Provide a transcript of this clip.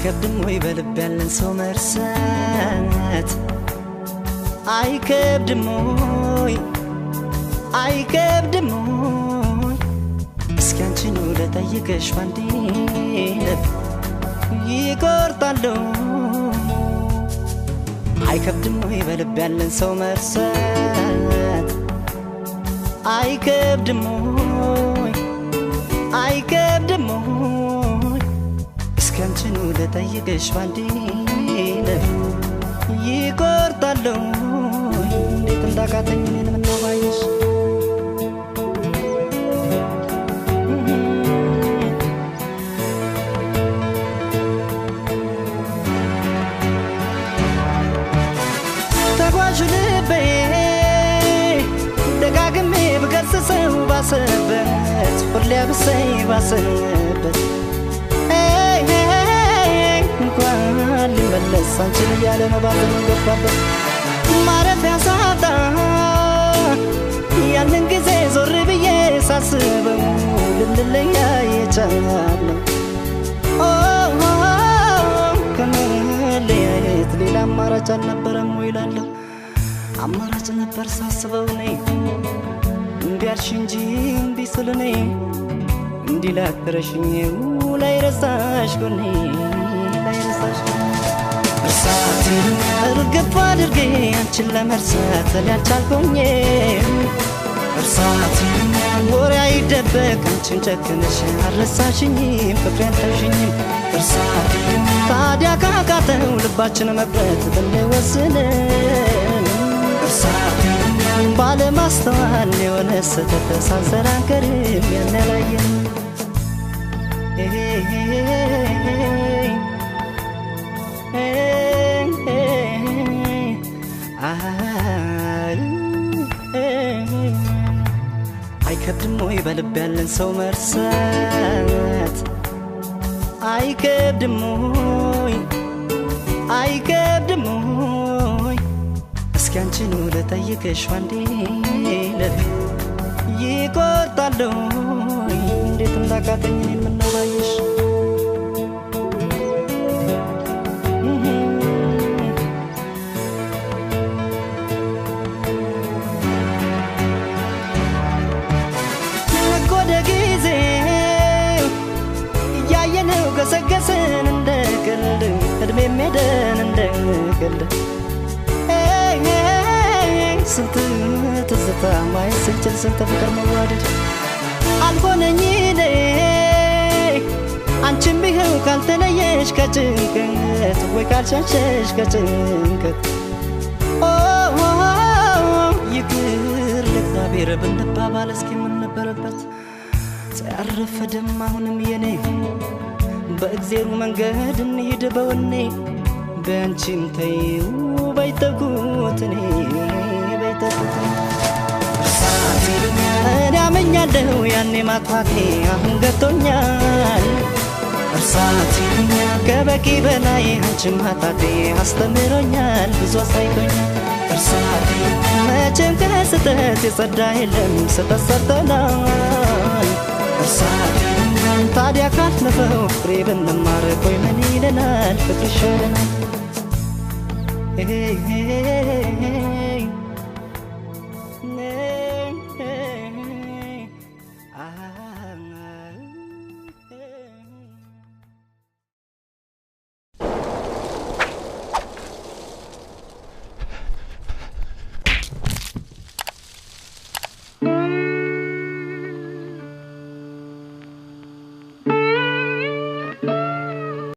አይከብድም ወይ በልብ ያለን ሰው መርሳት አይከብድም ወይ እስኪ አንቺን ልጠይቅሽ ባንዴ ልብ ይቆርጣለሁ አይከብድም ወይ በልብ ያለን ሰው መርሳት አይከብድም ወይ እስኪ አንቺን ልጠይቅሽ ባንዴ ልብ ይቆርጣለሁ እንዴት እንዳቃተኝ እኔን ምነው ባየሽ ተጓዥ ልቤ ደጋግሜ ብገስጸው ባሰበት ሁሌ ብሰይ ባሰበት እንኳን ሊመለስ አንቺን እያለ ነው ባዘን ገባበት ማረፊያ ሳጣ ያንን ጊዜ ዞር ብዬ ሳስበው ልንለያይ የቻልነው ከመለያየት ሌላ አማራጭ አልነበረም ወይ እላለሁ አማራጭ ነበር ሳስበው ነይ እምቢ አልሽ እንጂ እምቢ ስል ነይ እንዲህ ላክረሽኝ ላይረሳሽ ጎኔ ላይረሳሽ እርሳቴን እርግፍ አድርጌ አንቺን ለመርሳት ሊያልቻልኩኝ እርሳቴን ወሬ አይደበቅ አንቺን ጨክነሽ አልረሳሽኝም ፍቅሬን ተውሽኝም እርሳቴን ታዲያ ካቃተው ልባችን መቅረት ብንወስንም እርሳቴን ባለማስተዋል የሆነ ስህተት ሳንሰራ አንቀርም ያን ያላየን አይከብድም ወይ በልብ ያለን ሰው መርሳት አይከብድም ወይ እስኪ አንቺን ልጠይቅሽ ባንዴ ልብ ይቆርጣለሁ እንዴት እንዳቃተኝ እኔን ምነው ባየሽ ገሰገስን እንደ ቀልድ እድሜ ሜደን እንደ ቀልድ ስንት ትዝታ ማየት ስንችል ስንት ፍቅር መዋደድ አልሆነኝ እኔ አንቺም ቢኸው ካልተለየሽ ከጭንቀት ወይ ካልሸሸሽ ከጭንቀት ይቅር ለእግዚአብሔር ብንባባል እስኪ ምን ነበረበት ሳያረፈደም አሁንም የኔ በእግዚአብሔር መንገድ እንሂድ በወኔ በአንቺም ተይው ባይተኩት እኔ ባይተኩት እርሳቴን እኔ አመኛለሁ ያኔ ማጥፋቴ አሁን ገብቶኛል እርሳቴን ከበቂ በላይ አንቺን ማጣቴ አስተምሮኛል ብዙ አሳይቶኛል እርሳቴን መቼም ከስህተት የጸዳ የለም ስህተት ሰርተናል እርሳቴን ታዲያ ካለፈው ፍሬ ብንማር ቆይ ምን ይለናል ፍቅር ይሻለናል